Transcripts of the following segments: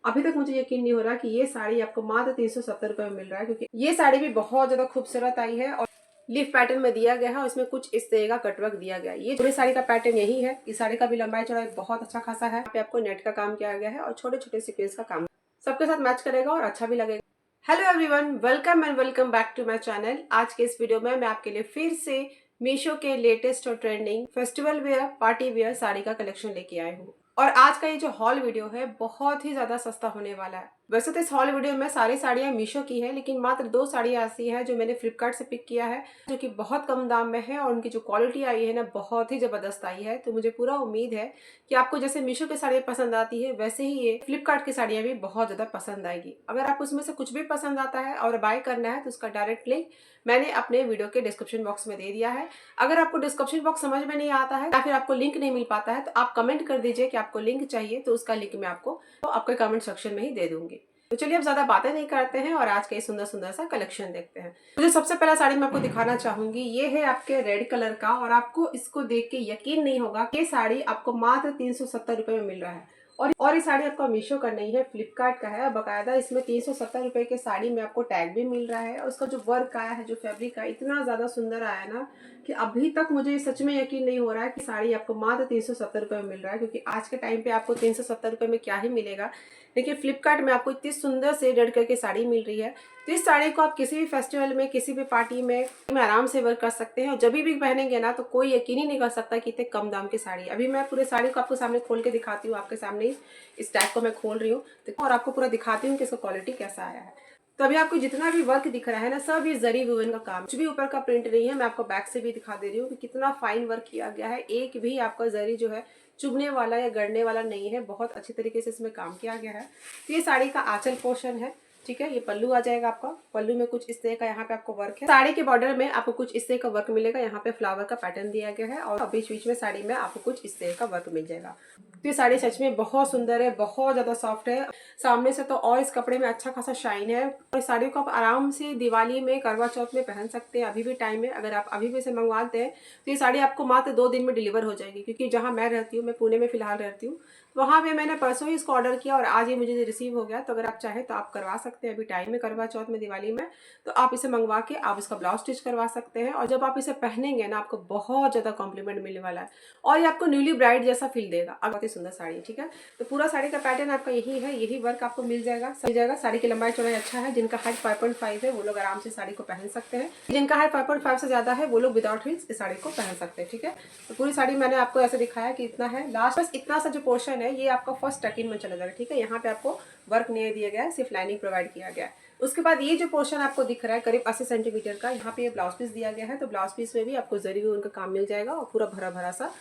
अभी तक मुझे यकीन नहीं हो रहा कि ये साड़ी आपको मात्र 370 रुपए में मिल रहा है, क्योंकि ये साड़ी भी बहुत ज्यादा खूबसूरत आई है और लीफ पैटर्न में दिया गया है और इसमें कुछ इस तरह का कटवर्क दिया गया है। ये पूरी साड़ी का पैटर्न यही है। इस साड़ी का भी लंबाई चौड़ाई बहुत अच्छा खासा है। यहाँ पे आपको नेट का काम किया गया है और छोटे छोटे सीक्वेंस का काम सबके साथ मैच करेगा और अच्छा भी लगेगा। Hello everyone, welcome and welcome back to my channel. आज के इस वीडियो में मैं आपके लिए फिर से मीशो के लेटेस्ट और trending festival wear, party wear sari का कलेक्शन लेके आई हूँ। और आज का ये जो हॉल वीडियो है बहुत ही ज्यादा सस्ता होने वाला है। वैसे तो इस हॉल वीडियो में सारी साड़ियां मीशो की है, लेकिन मात्र 2 साड़ियां ऐसी है जो मैंने फ्लिपकार्ट से पिक किया है, जो कि बहुत कम दाम में है और उनकी जो क्वालिटी आई है ना, बहुत ही जबरदस्त आई है। तो मुझे पूरा उम्मीद है कि आपको जैसे मीशो की साड़ियां पसंद आती है, वैसे ही ये फ्लिपकार्ट की साड़ियां भी बहुत ज्यादा पसंद आएगी। अगर आपको उसमें से कुछ भी पसंद आता है और बाय करना है तो उसका डायरेक्ट लिंक मैंने अपने वीडियो के डिस्क्रिप्शन बॉक्स में दे दिया है। अगर आपको डिस्क्रिप्शन बॉक्स समझ में नहीं आता है या फिर आपको लिंक नहीं मिल पाता है, तो आप कमेंट कर दीजिए कि आपको लिंक चाहिए, तो उसका लिंक मैं आपको आपके कमेंट सेक्शन में ही दे दूंगी। तो चलिए अब ज्यादा बातें नहीं करते हैं और आज के सुंदर सुंदर सा कलेक्शन देखते हैं। मुझे सबसे पहला साड़ी मैं आपको दिखाना चाहूंगी, ये है आपके रेड कलर का और आपको इसको देख के यकीन नहीं होगा कि ये साड़ी आपको मात्र 370 रुपए में मिल रहा है। और ये साड़ी आपका मीशो का नहीं है, फ्लिपकार्ट का है। बकायदा इसमें 370 रुपए के साड़ी में आपको टैग भी मिल रहा है और उसका जो वर्क आया है, जो फैब्रिक आया, इतना ज्यादा सुंदर आया ना कि अभी तक मुझे सच में यकीन नहीं हो रहा है कि साड़ी आपको मात्र 370 रुपए में मिल रहा है। क्योंकि आज के टाइम पे आपको 370 रुपए में क्या ही मिलेगा, लेकिन फ्लिपकार्ट में आपको इतनी सुंदर से रेड कलर की साड़ी मिल रही है। तो इस साड़ी को आप किसी भी फेस्टिवल में, किसी भी पार्टी में आराम से वर्क कर सकते हैं और जब भी पहनेंगे ना तो कोई यकीन ही नहीं कर सकता कि इतने कम दाम की साड़ी। अभी मैं पूरे साड़ी को आपको सामने खोल के दिखाती हूँ, आपके सामने इस टैग को मैं खोल रही हूँ और आपको पूरा दिखाती हूँ कि इसका क्वालिटी कैसा आया है। तो अभी आपको जितना भी वर्क दिख रहा है ना, सब ये जरी वुवन का काम, कुछ भी ऊपर का प्रिंट नहीं है। मैं आपको बैक से भी दिखा दे रही हूँ कि कितना फाइन वर्क किया गया है। एक भी आपका जरी जो है चुभने वाला या गड़ने वाला नहीं है, बहुत अच्छी तरीके से इसमें काम किया गया है। तो ये साड़ी का आंचल पोर्शन है, ठीक है। ये पल्लू आ जाएगा आपका। पल्लू में कुछ इस तरह का यहाँ पे आपको वर्क है। साड़ी के बॉर्डर में आपको कुछ इस तरह का वर्क मिलेगा। यहाँ पे फ्लावर का पैटर्न दिया गया है और बीच बीच में साड़ी में आपको कुछ इस तरह का वर्क मिल जाएगा। तो ये साड़ी सच में बहुत सुंदर है, बहुत ज्यादा सॉफ्ट है सामने से तो, और इस कपड़े में अच्छा खासा शाइन है। और इस साड़ी को आप आराम से दिवाली में, करवा चौथ में पहन सकते हैं। अभी भी टाइम है, अगर आप अभी भी इसे मंगवाते हैं तो ये साड़ी आपको मात्र 2 दिन में डिलीवर हो जाएगी। क्योंकि जहाँ मैं रहती हूँ, मैं पुणे में फिलहाल रहती हूँ, वहाँ पे मैंने परसों ही इसको ऑर्डर किया और आज ये मुझे रिसीव हो गया। तो अगर आप चाहें तो आप करवा सकते हैं, अभी टाइम है करवा चौथ में, दिवाली में, तो आप इसे मंगवा के आप इसका ब्लाउज स्टिच करवा सकते हैं। और जब आप इसे पहनेंगे ना, आपको बहुत ज्यादा कॉम्प्लीमेंट मिलने वाला है और ये आपको न्यूली ब्राइड जैसा फील देगा। बहुत ही सुंदर साड़ी है, ठीक है। तो पूरा साड़ी का पैटर्न आपका यही है, यही वर्क आपको मिल जाएगा। साड़ी की लंबाई चौड़ाई अच्छा है। जिनका हाइट 5.5 है वो लोग आराम से साड़ी को पहन सकते हैं। जिनका हाइट 5.5 से ज्यादा है वो लोग विदाउट हील्स इस साड़ी को पहन सकते हैं, ठीक है। तो पूरी साड़ी मैंने आपको ऐसे दिखाया कि इतना है। लास्ट बस इतना सा जो पोर्शन है ये आपका फर्स्ट टकिन में चला जाएगा, ठीक है। यहाँ पे आपको वर्क नहीं दिया गया है, सिर्फ लाइनिंग प्रोवाइड किया गया है। उसके बाद ये जो पोर्शन आपको दिख रहा है करीब 80 सेंटीमीटर का, यहाँ पे ये ब्लाउज पीस दिया गया है। तो ब्लाउज पीस में भी आपको जरी उनका काम मिल जाएगा और पूरा भरा भरा सा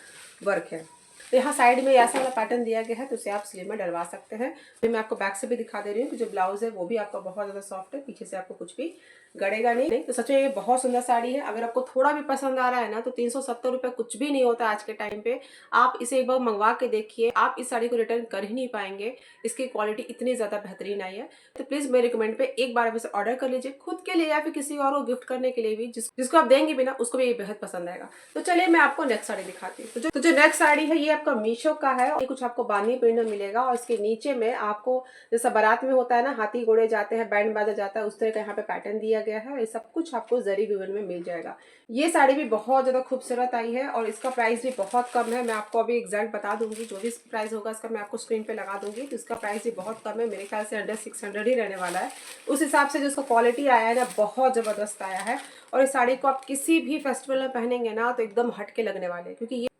वर्क है। तो यहाँ साइड में ऐसा वाला पैटर्न दिया गया है, तो उसे आप स्लीव में डलवा सकते हैं। तो मैं आपको बैक से भी दिखा दे रही हूँ कि जो ब्लाउज है वो भी आपका बहुत ज़्यादा सॉफ्ट है, पीछे से आपको कुछ भी गड़ेगा नहीं। तो सच में ये बहुत सुंदर साड़ी है। अगर आपको थोड़ा भी पसंद आ रहा है ना, तो 370 रुपये कुछ भी नहीं होता आज के टाइम पे। आप इसे एक बार मंगवा के देखिए, आप इस साड़ी को रिटर्न कर ही नहीं पाएंगे। इसकी क्वालिटी इतनी ज़्यादा बेहतरीन आई है। तो प्लीज़ मेरे रिकमेंड पे एक बार आप इसे ऑर्डर कर लीजिए, खुद के लिए या फिर किसी और को गिफ्ट करने के लिए भी, जिसको आप देंगे भी ना उसको भी ये बेहद पसंद आएगा। तो चलिए मैं आपको नेक्स्ट साड़ी दिखाती हूँ। तो जो नेक्स्ट साड़ी है ये आपका मीशो का है और ये कुछ आपको बांधनी प्रिंट में मिलेगा। और इसके नीचे में आपको जैसा बारात में होता है ना, हाथी घोड़े जाते हैं, बैंड बाजा जाता है, उस तरह का यहाँ पे पैटर्न दिया गया है। ये सब कुछ आपको जरी विवन में मिल जाएगा। ये साड़ी भी बहुत ज्यादा खूबसूरत आई है और इसका प्राइस भी बहुत कम है। मैं आपको अभी एग्जैक्ट बता दूंगी, जो भी प्राइस होगा इसका मैं आपको स्क्रीन पे लगा दूंगी। तो इसका प्राइस भी बहुत कम है, मेरे ख्याल से अंडर 600 ही रहने वाला है। उस हिसाब से जो इसका क्वालिटी आया है ना, बहुत जबरदस्त आया है। और इस साड़ी को आप किसी भी फेस्टिवल में पहनेंगे ना तो एकदम हटके लगने वाले हैं।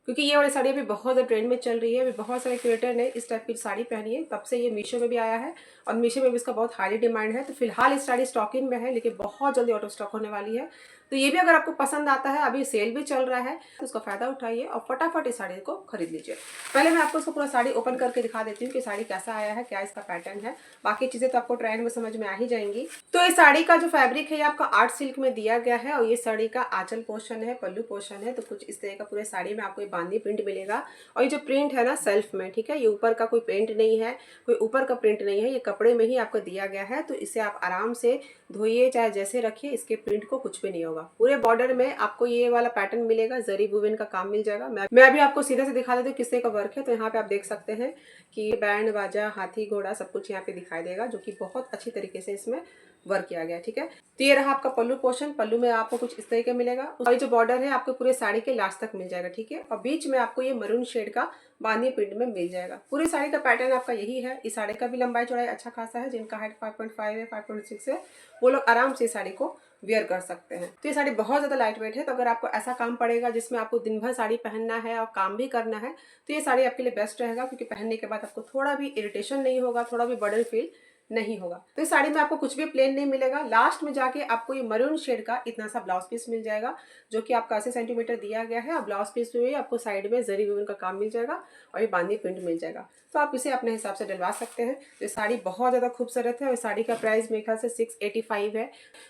क्योंकि ये वाली साड़ी अभी बहुत ज़्यादा ट्रेंड में चल रही है। अभी बहुत सारे क्रिएटर ने इस टाइप की साड़ी पहनी है, तब से ये मीशो में भी आया है और मीशो में भी इसका बहुत हाईली डिमांड है। तो फिलहाल इस साड़ी स्टॉकिंग में है, लेकिन बहुत जल्दी आउट ऑफ स्टॉक होने वाली है। तो ये भी अगर आपको पसंद आता है, अभी सेल भी चल रहा है, तो उसका फायदा उठाइए और फटाफट इस साड़ी को खरीद लीजिए। पहले मैं आपको इसको पूरा साड़ी ओपन करके दिखा देती हूँ कि साड़ी कैसा आया है, क्या इसका पैटर्न है। बाकी चीजें तो आपको ट्रेंड में समझ में आ ही जाएंगी। तो इस साड़ी का जो फैब्रिक है ये आपका आर्ट सिल्क में दिया गया है और ये साड़ी का आंचल पोर्शन है, पल्लू पोर्शन है। तो कुछ इस तरह का पूरे साड़ी में आपको ये बांधनी प्रिंट मिलेगा। और ये जो प्रिंट है ना सेल्फ में, ठीक है, ये ऊपर का कोई प्रिंट नहीं है, कोई ऊपर का प्रिंट नहीं है, ये कपड़े में ही आपको दिया गया है। तो इसे आप आराम से धोइए, चाहे जैसे रखिए, इसके प्रिंट को कुछ भी नहीं होगा। होगा। पूरे बॉर्डर में आपको ये वाला पैटर्न मिलेगा, जरी वुवन का काम मिल जाएगा। मैं अभी आपको सीधे से दिखा देती हूँ किस तरह का वर्क है। तो यहाँ पे आप देख सकते हैं कि बैंड बाजा, हाथी घोड़ा सब कुछ यहाँ पे दिखाई देगा, जो कि बहुत अच्छी तरीके से इसमें वर्क किया गया है। ठीक है, तो ये रहा आपका पल्लू पोर्शन। पल्लू में आपको कुछ इस तरह का मिलेगा। और जो बॉर्डर है आपको पूरे साड़ी के लास्ट तक मिल जाएगा। ठीक है, और बीच में आपको ये मरून शेड का बांधनी प्रिंट में मिल जाएगा। पूरी साड़ी का पैटर्न आपका यही है। इस साड़ी का भी लंबाई चौड़ाई अच्छा खासा है। जिनका हाइट 5.5 है, 5.6 है, वो लोग आराम से इस साड़ी को वियर कर सकते हैं। तो ये साड़ी बहुत ज्यादा लाइट वेट है। तो अगर आपको ऐसा काम पड़ेगा जिसमें आपको दिन भर साड़ी पहनना है और काम भी करना है, तो ये साड़ी आपके लिए बेस्ट रहेगा, क्योंकि पहनने के बाद आपको थोड़ा भी इरिटेशन नहीं होगा, थोड़ा भी बर्डन फील नहीं होगा। तो इस साड़ी में आपको कुछ भी प्लेन नहीं मिलेगा। लास्ट में जाके आपको ये मरून शेड का इतना सा ब्लाउज पीस मिल जाएगा, जो कि आपका 80 सेंटीमीटर दिया गया है। और ब्लाउज पीस में भी आपको साइड में जरी वुवन का काम मिल जाएगा और ये बांधनी प्रिंट मिल जाएगा। तो आप इसे अपने हिसाब से डलवा सकते हैं। तो ये साड़ी बहुत ज़्यादा खूबसूरत है और साड़ी का प्राइस मेरे ख्याल से 685 है।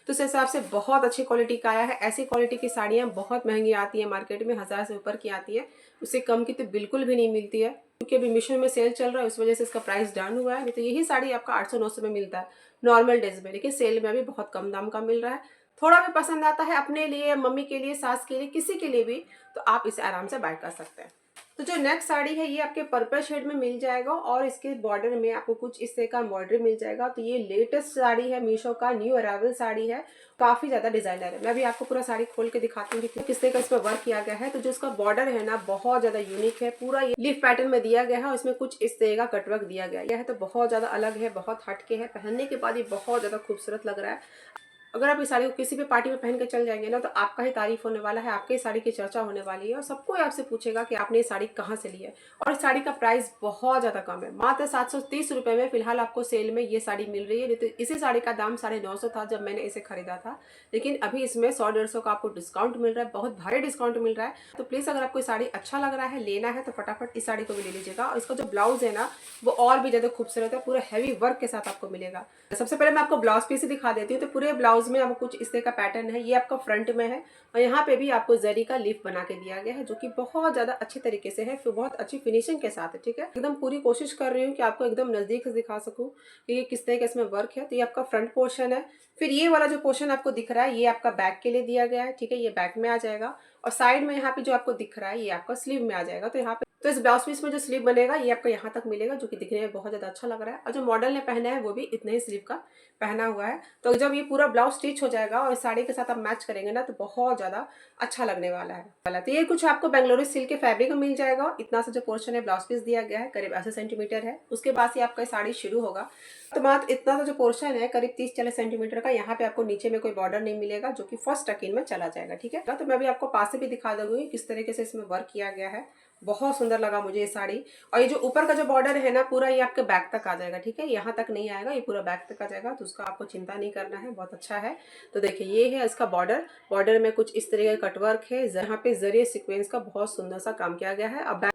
तो उस हिसाब से बहुत अच्छी क्वालिटी का आया है। ऐसी क्वालिटी की साड़ियाँ बहुत महंगी आती है मार्केट में, 1000 से ऊपर की आती है। उससे कम की तो बिल्कुल भी नहीं मिलती है, क्योंकि अभी मीशो में सेल चल रहा है, उस वजह से इसका प्राइस डाउन हुआ है। नहीं तो यही साड़ी आपका 800-900 में मिलता है नॉर्मल डेज में, लेकिन सेल में अभी बहुत कम दाम का मिल रहा है। थोड़ा भी पसंद आता है अपने लिए, मम्मी के लिए, सास के लिए, किसी के लिए भी, तो आप इसे आराम से बाय कर सकते हैं। तो जो नेक्स्ट साड़ी है ये आपके पर्पल शेड में मिल जाएगा और इसके बॉर्डर में आपको कुछ इस तरह का एम्ब्रॉयडरी मिल जाएगा। तो ये लेटेस्ट साड़ी है, मीशो का न्यू अराइवल साड़ी है, काफी ज्यादा डिजाइनर है। मैं भी आपको पूरा साड़ी खोल के दिखाती हूँ कि किस तरह का इसमें वर्क किया गया है। तो जो इसका बॉर्डर है ना, बहुत ज्यादा यूनिक है। पूरा ये लीफ पैटर्न में दिया गया है और इसमें कुछ इस तरह का कटवर्क दिया गया है। तो बहुत ज्यादा अलग है, बहुत हटके है। पहनने के बाद ये बहुत ज्यादा खूबसूरत लग रहा है। अगर आप इस साड़ी को किसी भी पार्टी में पहन के चल जाएंगे ना, तो आपका ही तारीफ होने वाला है, आपके साड़ी की चर्चा होने वाली है और सबको आपसे पूछेगा कि आपने ये साड़ी कहाँ से ली है। और इस साड़ी का प्राइस बहुत ज्यादा कम है, मात्र 730 रुपए में फिलहाल आपको सेल में ये साड़ी मिल रही है। नहीं तो इसी साड़ी का दाम 950 था जब मैंने इसे खरीदा था, लेकिन अभी इसमें 100-150 का आपको डिस्काउंट मिल रहा है, बहुत भारी डिस्काउंट मिल रहा है। तो प्लीज अगर आपको साड़ी अच्छा लग रहा है, लेना है, तो फटाफट इस साड़ी को भी ले लीजिएगा। और इसका जो ब्लाउज है ना, वो और भी ज्यादा खूबसूरत है, पूरा हैवी वर्क के साथ आपको मिलेगा। सबसे पहले मैं आपको ब्लाउज पीस ही दिखा देती हूँ। तो पूरे ब्लाउज में आपको कुछ इस तरह का पैटर्न है। ये आपका फ्रंट में है और यहाँ पे भी आपको जरी का लीफ बना के दिया गया है, जो कि बहुत ज्यादा अच्छे तरीके से है, फिर बहुत अच्छी फिनिशिंग के साथ है। ठीक है, एकदम पूरी कोशिश कर रही हूँ कि आपको एकदम नजदीक से दिखा सकूं कि ये किस तरह का इसमें वर्क है। तो ये आपका फ्रंट पोर्शन है। फिर ये वाला जो पोर्शन आपको दिख रहा है, ये आपका बैक के लिए दिया गया है। ठीक है, ये बैक में आ जाएगा और साइड में यहाँ पे जो आपको दिख रहा है, ये आपका स्लीव में आ जाएगा। तो यहाँ पे तो इस ब्लाउज पीस में जो स्लीव बनेगा ये आपको यहाँ तक मिलेगा, जो कि दिखने में बहुत ज्यादा अच्छा लग रहा है। और जो मॉडल ने पहना है वो भी इतने ही स्लीव का पहना हुआ है। तो जब ये पूरा ब्लाउज स्टिच हो जाएगा और इस साड़ी के साथ आप मैच करेंगे ना, तो बहुत ज्यादा अच्छा लगने वाला है। तो ये कुछ आपको बेंगलोरी सिल्क के फैब्रिक में मिल जाएगा। इतना सा जो पोर्शन है ब्लाउज पीस दिया गया है, करीब 80 सेंटीमीटर है। उसके बाद से आपका साड़ी शुरू होगा। तो मात्र इतना सा जो पोर्शन है करीब 30-40 सेंटीमीटर का, यहाँ पे आपको नीचे में कोई बॉर्डर नहीं मिलेगा, जो कि फर्स्ट टकिन में चला जाएगा। ठीक है, तो मैं भी आपको पास से भी दिखा दूंगी किस तरीके से इसमें वर्क किया गया है। बहुत सुंदर लगा मुझे ये साड़ी। और ये जो ऊपर का जो बॉर्डर है ना, पूरा ये आपके बैक तक आ जाएगा। ठीक है, यहाँ तक नहीं आएगा, ये पूरा बैक तक आ जाएगा, तो उसका आपको चिंता नहीं करना है, बहुत अच्छा है। तो देखिए ये है इसका बॉर्डर। बॉर्डर में कुछ इस तरह का कटवर्क है, यहाँ पे जरिए सीक्वेंस का बहुत सुंदर सा काम किया गया है।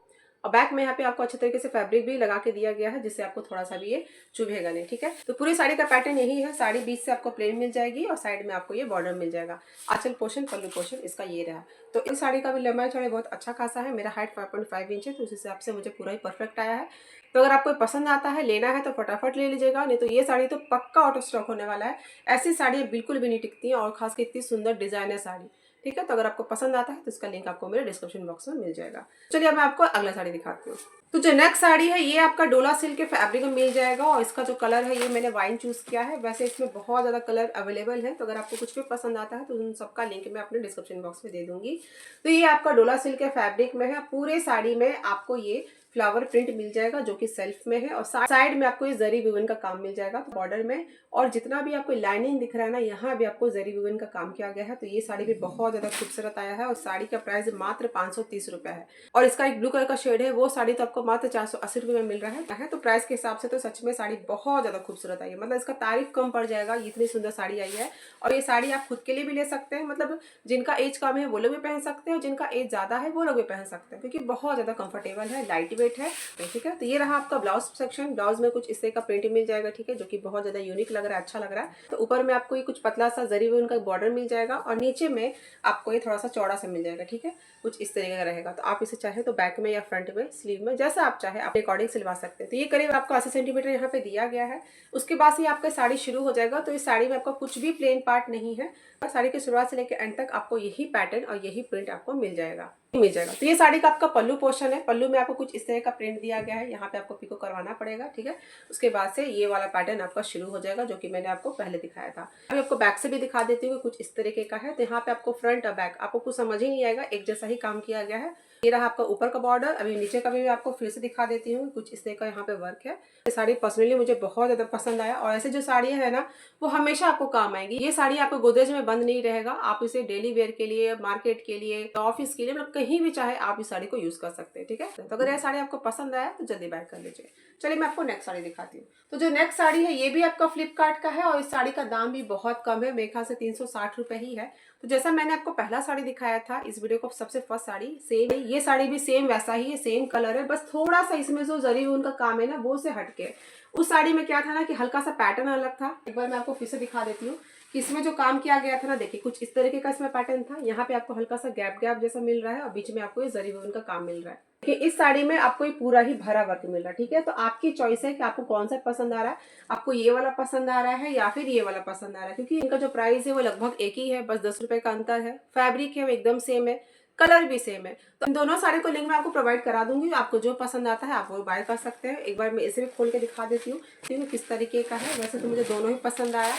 और बैक में यहाँ पे आपको अच्छे तरीके से फैब्रिक भी लगा के दिया गया है, जिससे आपको थोड़ा सा भी ये चुभेगा नहीं। ठीक है, तो पूरी साड़ी का पैटर्न यही है। साड़ी बीच से आपको प्लेन मिल जाएगी और साइड में आपको ये बॉर्डर मिल जाएगा। आंचल पोर्शन, पल्लू पोर्शन इसका ये रहा। तो इस साड़ी का भी लंबाई चौड़ाई बहुत अच्छा खासा है। मेरा हाइट 5.5 इंच है, तो उस हिसाब से मुझे पूरा ही परफेक्ट आया है। तो अगर आपको पसंद आता है, लेना है, तो फटाफट ले लीजिएगा, नहीं तो ये साड़ी तो पक्का आउट ऑफ स्टॉक होने वाला है। ऐसी साड़ियाँ बिल्कुल भी नहीं टिकती हैं, और खासकर इतनी सुंदर डिजाइनर साड़ी। ठीक है, तो अगर आपको पसंद आता है तो इसका लिंक आपको मेरे डिस्क्रिप्शन बॉक्स में मिल जाएगा। चलिए अब मैं आपको अगला साड़ी दिखाती हूँ। तो जो नेक्स्ट साड़ी है ये आपका डोला सिल्क के फैब्रिक में मिल जाएगा और इसका जो कलर है ये मैंने वाइन चूज किया है। वैसे इसमें बहुत ज्यादा कलर अवेलेबल है, तो अगर आपको कुछ भी पसंद आता है तो उन सबका लिंक मैं अपने डिस्क्रिप्शन बॉक्स में दे दूंगी। तो ये आपका डोला सिल्क के फैब्रिक में है। पूरे साड़ी में आपको ये फ्लावर प्रिंट मिल जाएगा, जो कि सेल्फ में है, और साइड में आपको ये जरी वुवन का काम मिल जाएगा बॉर्डर में। और जितना भी आपको लाइनिंग दिख रहा है ना, यहाँ भी आपको जरी वुवन का काम किया गया है। तो ये साड़ी भी बहुत ज्यादा खूबसूरत आया है और साड़ी का प्राइस मात्र 530 रुपए है। और इसका एक ब्लू कलर का शेड है, वो साड़ी तो आपको मात्र 480 रुपए में मिल रहा है। तो प्राइस के हिसाब से तो सच में साड़ी बहुत ज्यादा खूबसूरत आई है, मतलब इसका तारीफ कम पड़ जाएगा, इतनी सुंदर साड़ी आई है। और ये साड़ी आप खुद के लिए भी ले सकते हैं, मतलब जिनका एज कम है वो लोग भी पहन सकते हैं, और जिनका एज ज्यादा है वो लोग भी पहन सकते हैं, क्योंकि बहुत ज्यादा कंफर्टेबल है, लाइट वेट वेट है, ठीक है। तो ये रहा आपका ब्लाउज सेक्शन। ब्लाउज में कुछ इस तरह का प्रिंट मिल जाएगा, ठीक है, जो कि बहुत ज्यादा यूनिक लग रहा है, अच्छा लग रहा है। तो ऊपर में आपको ये कुछ पतला सा जरी हुई उनका बॉर्डर मिल जाएगा और नीचे में आपको ये थोड़ा सा चौड़ा सा मिल जाएगा, ठीक है, कुछ इस तरीके का रहेगा। तो आप इसे चाहे तो बैक में या फ्रंट में, स्लीव में, जैसा आप चाहे अपने अकॉर्डिंग सिलवा सकते हैं। तो ये करीब आपको 80 सेंटीमीटर यहाँ पे दिया गया है। उसके बाद से आपका साड़ी शुरू हो जाएगा। तो इस साड़ी में आपका कुछ भी प्लेन पार्ट नहीं है और साड़ी की शुरुआत से लेकर एंड तक आपको यही पैटर्न और यही प्रिंट आपको मिल जाएगा। तो ये साड़ी का आपका पल्लू पोर्शन है। पल्लू में आपको कुछ इस तरह का प्रिंट दिया गया है, यहाँ पे आपको पिको करवाना पड़ेगा, ठीक है। उसके बाद से ये वाला पैटर्न आपका शुरू हो जाएगा, जो कि मैंने आपको पहले दिखाया था। अभी आपको बैक से भी दिखा देती हूँ, कुछ इस तरीके का है। तो यहाँ पे आपको फ्रंट और बैक आपको कुछ समझ ही नहीं आएगा, एक जैसा ही काम किया गया है। ये रहा आपका ऊपर का बॉर्डर। अभी नीचे का भी आपको फिर से दिखा देती हूँ, कुछ इस तरह का यहाँ पे वर्क है। ये साड़ी पर्सनली मुझे बहुत ज्यादा पसंद आया और ऐसे जो साड़ियाँ है ना, वो हमेशा आपको काम आएंगी। ये साड़ी आपको गोदरेज में बंद नहीं रहेगा, आप इसे डेली वेयर के लिए, मार्केट के लिए, ऑफिस के लिए, मतलब कहीं भी चाहे आप इस साड़ी को यूज कर सकते हैं, ठीक है। तो अगर यह साड़ी आपको पसंद आया तो जल्दी बाय कर लीजिए। चलिए मैं आपको नेक्स्ट साड़ी दिखाती हूँ। तो जो नेक्स्ट साड़ी है ये भी आपका फ्लिपकार्ट का है और इस साड़ी का दाम भी बहुत कम है, मेरे ख्याल से 360 रुपए ही है। तो जैसा मैंने आपको पहला साड़ी दिखाया था इस वीडियो को, सबसे फर्स्ट साड़ी सेम है, ये साड़ी भी सेम वैसा ही है, सेम कलर है, बस थोड़ा सा इसमें जो जरी उनका काम है ना वो से हटके। उस साड़ी में क्या था ना कि हल्का सा पैटर्न अलग था। एक बार मैं आपको फिर से दिखा देती हूँ कि इसमें जो काम किया गया था ना, देखिए कुछ इस तरीके का इसमें पैटर्न था। यहाँ पे आपको हल्का सा गैप गैप जैसा मिल रहा है और बीच में आपको ये जरी वूलन का काम मिल रहा है। देखिए इस साड़ी में आपको ये पूरा ही भरा वर्क मिल रहा है, ठीक है। तो आपकी चॉइस है कि आपको कौन सा पसंद आ रहा है, आपको ये वाला पसंद आ रहा है या फिर ये वाला पसंद आ रहा है, क्योंकि इनका जो प्राइस है वो लगभग एक ही है, बस 10 रुपए का अंतर है। फैब्रिक है वो एकदम सेम है, कलर भी सेम है। तो इन दोनों साड़ी को लिंक मैं आपको प्रोवाइड करा दूंगी, आपको जो पसंद आता है आप वो बाय कर सकते हैं। एक बार मैं इसे भी खोल के दिखा देती हूँ किस तरीके का है। वैसे तो मुझे दोनों ही पसंद आया।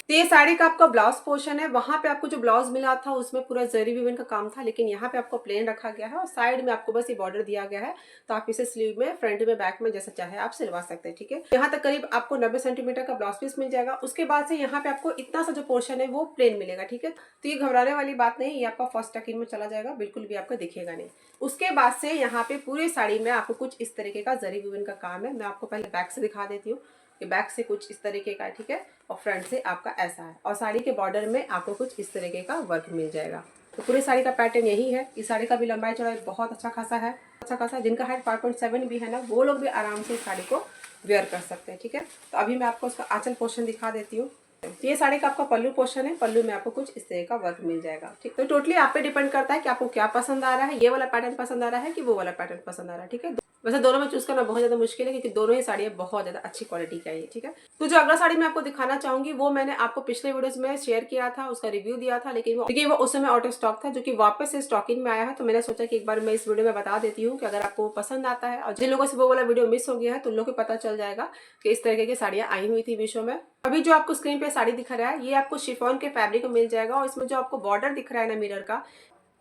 तो ये साड़ी का आपका ब्लाउज पोर्शन है। वहां पे आपको जो ब्लाउज मिला था उसमें पूरा जरी वीवन का काम था, लेकिन यहाँ पे आपको प्लेन रखा गया है और साइड में आपको बस ये बॉर्डर दिया गया है। तो आप इसे स्लीव में, फ्रंट में, बैक में जैसा चाहे आप सिलवा सकते हैं, ठीक है। यहाँ तक करीब आपको 90 सेंटीमीटर का ब्लाउज पीस मिल जाएगा। उसके बाद से यहाँ पे आपको इतना सा जो पोर्शन है वो प्लेन मिलेगा, ठीक है। तो ये घबराने वाली बात नहीं, ये आपका फर्स्ट टकिन में चला जाएगा, बिल्कुल भी आपको दिखेगा नहीं। उसके बाद से यहाँ पे पूरी साड़ी में आपको कुछ इस तरीके का जरी वीवन का काम है। मैं आपको पहले बैक से दिखा देती हूँ कि बैक से कुछ इस तरीके का है, ठीक है, और फ्रंट से आपका ऐसा है और साड़ी के बॉर्डर में आपको कुछ इस तरीके का वर्क मिल जाएगा। तो पूरी साड़ी का पैटर्न यही है। इस साड़ी का भी लंबाई चौड़ाई बहुत अच्छा खासा है, अच्छा खासा। जिनका हाइट 5.7 भी है ना, वो लोग भी आराम से इस साड़ी को वेयर कर सकते हैं, ठीक है। तो अभी मैं आपको उसका आंचल पोर्शन दिखा देती हूँ। तो ये साड़ी का आपका पल्लू पोर्शन है। पल्लू में आपको कुछ इस तरह का वर्क मिल जाएगा, ठीक। तो टोटली आप पे डिपेंड करता है कि आपको क्या पसंद आ रहा है, ये वाला पैटर्न पसंद आ रहा है कि वो वाला पैटर्न पसंद आ रहा है, ठीक है। वैसे दोनों में चूज करना बहुत ज्यादा मुश्किल है, क्योंकि दोनों ही साड़ियाँ बहुत ज्यादा अच्छी क्वालिटी की है, ठीक है। तो जो अगला साड़ी मैं आपको दिखाना चाहूंगी वो मैंने आपको पिछले वीडियोस में शेयर किया था, उसका रिव्यू दिया था, लेकिन वो उस समय आउट ऑफ स्टॉक था, जो कि वापस से स्टॉकिंग में आया है। तो मैंने सोचा कि एक बार मैं इस वीडियो में बता देती हूँ कि अगर आपको पसंद आता है, और जिन लोगों से वो वाला वीडियो मिस हो गया है तो उन लोगों को पता चल जाएगा कि इस तरीके की साड़ियाँ आई हुई थी मीशो में। अभी जो आपको स्क्रीन पे साड़ी दिख रहा है ये आपको शिफॉन के फैब्रिक में मिल जाएगा और इसमें जो आपको बॉर्डर दिख रहा है ना मिरर का,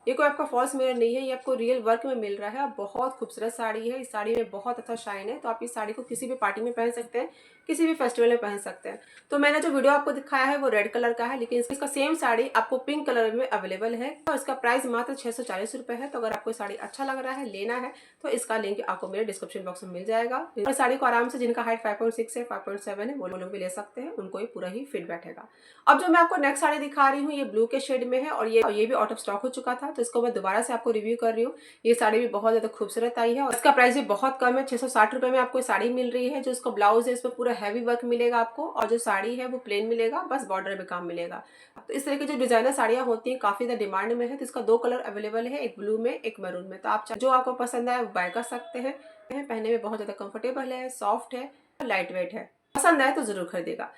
ये कोई आपका फॉल्स मिरर नहीं है, ये आपको रियल वर्क में मिल रहा है और बहुत खूबसूरत साड़ी है। इस साड़ी में बहुत अच्छा शाइन है। तो आप इस साड़ी को किसी भी पार्टी में पहन सकते हैं, किसी भी फेस्टिवल में पहन सकते हैं। तो मैंने जो वीडियो आपको दिखाया है वो रेड कलर का है, लेकिन इसका सेम साड़ी आपको पिंक कलर में अवेलेबल है और इसका प्राइस मात्र 640 रुपए है। तो अगर आपको साड़ी अच्छा लग रहा है, लेना है, तो इसका लिंक आपको मेरे डिस्क्रिप्शन बॉक्स में मिल जाएगा। और साड़ी को आराम से जिनका हाइट 5.6 है, 5.7 है, वो लोग भी ले सकते हैं, उनको ये पूरा ही फिट बैठेगा। अब जो मैं आपको नेक्स्ट साड़ी दिखा रही हूँ ये ब्लू के शेड में है और ये भी आउट ऑफ स्टॉक हो चुका था, तो इसको मैं दोबारा से आपको रिव्यू कर रही हूँ। ये साड़ी भी बहुत ज्यादा खूबसूरत आई है और इसका प्राइस भी बहुत कम है, 660 रुपए में आपको साड़ी मिल रही है। जो इसका ब्लाउज है इसमें पूरा हैवी वर्क मिलेगा आपको और जो साड़ी है वो प्लेन मिलेगा, बस बॉर्डर में काम मिलेगा। तो इस तरह की जो डिजाइनर साड़ियाँ होती हैं काफी ज्यादा डिमांड में है। तो इसका 2 कलर अवेलेबल है, एक ब्लू में, एक मैरून में। तो आप जो आपको पसंद आए वो बाय कर सकते हैं। पहनने में बहुत ज्यादा कंफर्टेबल है, सॉफ्ट है, लाइट वेट है। पसंद आए तो जरूर खरीदेगा।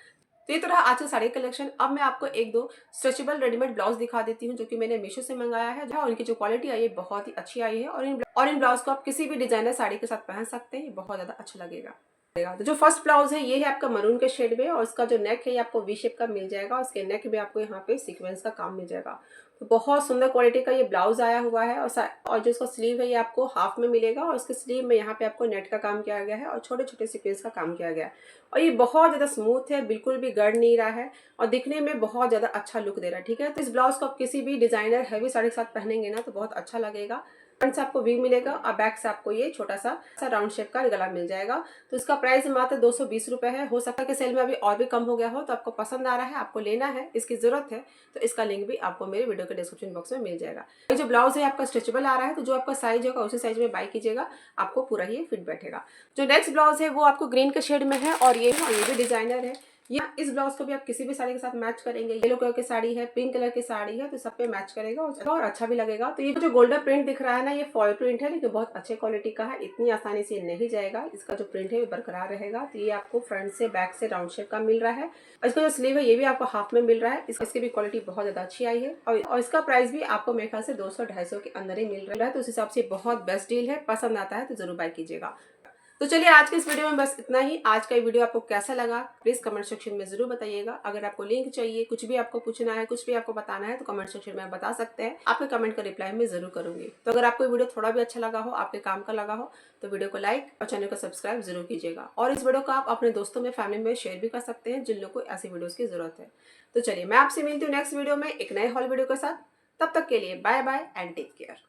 तो ये तो रहा आज का साड़ी कलेक्शन। अब मैं आपको एक दो स्ट्रेचेबल रेडीमेड ब्लाउज दिखा देती हूँ जो कि मैंने मीशो से मंगाया है, और इनकी जो क्वालिटी आई है बहुत ही अच्छी आई है। और इन ब्लाउज को आप किसी भी डिजाइनर साड़ी के साथ पहन सकते हैं, बहुत ज्यादा अच्छा लगेगा। तो जो फर्स्ट ब्लाउज है ये है आपका मरून के शेड में और इसका जो नेक है ये आपको वी शेप का मिल जाएगा। उसके नेक में आपको यहाँ पे सीक्वेंस का काम मिल जाएगा। तो बहुत सुंदर क्वालिटी का ये ब्लाउज आया हुआ है। और जो इसका स्लीव है ये आपको हाफ में मिलेगा और इसके स्लीव में यहाँ पे आपको नेट का काम किया गया है और छोटे छोटे सीक्वेंस का काम किया गया है। और ये बहुत ज्यादा स्मूथ है, बिल्कुल भी गड़ नहीं रहा है और दिखने में बहुत ज्यादा अच्छा लुक दे रहा है, ठीक है। तो इस ब्लाउज को आप किसी भी डिजाइनर हैवी साड़ी के साथ पहनेंगे ना तो बहुत अच्छा लगेगा। फ्रंट से आपको वी मिलेगा और बैक से आपको ये छोटा सा राउंड शेप का गला मिल जाएगा। तो इसका प्राइस मात्र 220 रुपए है। हो सकता है कि सेल में अभी और भी कम हो गया हो, तो आपको पसंद आ रहा है, आपको लेना है, इसकी जरूरत है, तो इसका लिंक भी आपको मेरे वीडियो के डिस्क्रिप्शन बॉक्स में मिल जाएगा। ये जो ब्लाउज है आपका स्ट्रेचेबल आ रहा है, तो जो आपका साइज होगा उसी साइज में बाय कीजिएगा, आपको पूरा ही फिट बैठेगा। जो नेक्स्ट ब्लाउज है वो आपको ग्रीन के शेड में है और ये भी डिजाइनर है। या इस ब्लाउज को भी आप किसी भी साड़ी के साथ मैच करेंगे। येलो कलर की साड़ी है, पिंक कलर की साड़ी है, तो सब पे मैच करेगा और अच्छा भी लगेगा। तो ये जो गोल्डन प्रिंट दिख रहा है ना, ये फॉल प्रिंट है, लेकिन बहुत अच्छे क्वालिटी का है, इतनी आसानी से नहीं जाएगा। इसका जो प्रिंट है वो बरकरार रहेगा। तो ये आपको फ्रंट से बैक से राउंड शेप का मिल रहा है। और इसका जो स्लीव है ये भी आपको हाफ में मिल रहा है। इसकी भी क्वालिटी बहुत ज्यादा अच्छी आई है और इसका प्राइस भी आपको मेरे ख्याल से 200-250 के अंदर ही मिल रहा है। तो उस हिसाब से बहुत बेस्ट डील है। पसंद आता है तो जरूर बाय कीजिएगा। तो चलिए आज के इस वीडियो में बस इतना ही। आज का ये वीडियो आपको कैसा लगा प्लीज कमेंट सेक्शन में जरूर बताइएगा। अगर आपको लिंक चाहिए, कुछ भी आपको पूछना है, कुछ भी आपको बताना है, तो कमेंट सेक्शन में आप बता सकते हैं। आपके कमेंट का रिप्लाई मैं जरूर करूंगी। तो अगर आपको वीडियो थोड़ा भी अच्छा लगा हो, आपके काम का लगा हो, तो वीडियो को लाइक और चैनल को सब्सक्राइब जरूर कीजिएगा। और इस वीडियो को आप अपने दोस्तों में, फैमिली में शेयर भी कर सकते हैं जिन लोगों को ऐसी वीडियोज की जरूरत है। तो चलिए मैं आपसे मिलती हूँ नेक्स्ट वीडियो में एक नए हॉल वीडियो के साथ। तब तक के लिए bye bye and take care.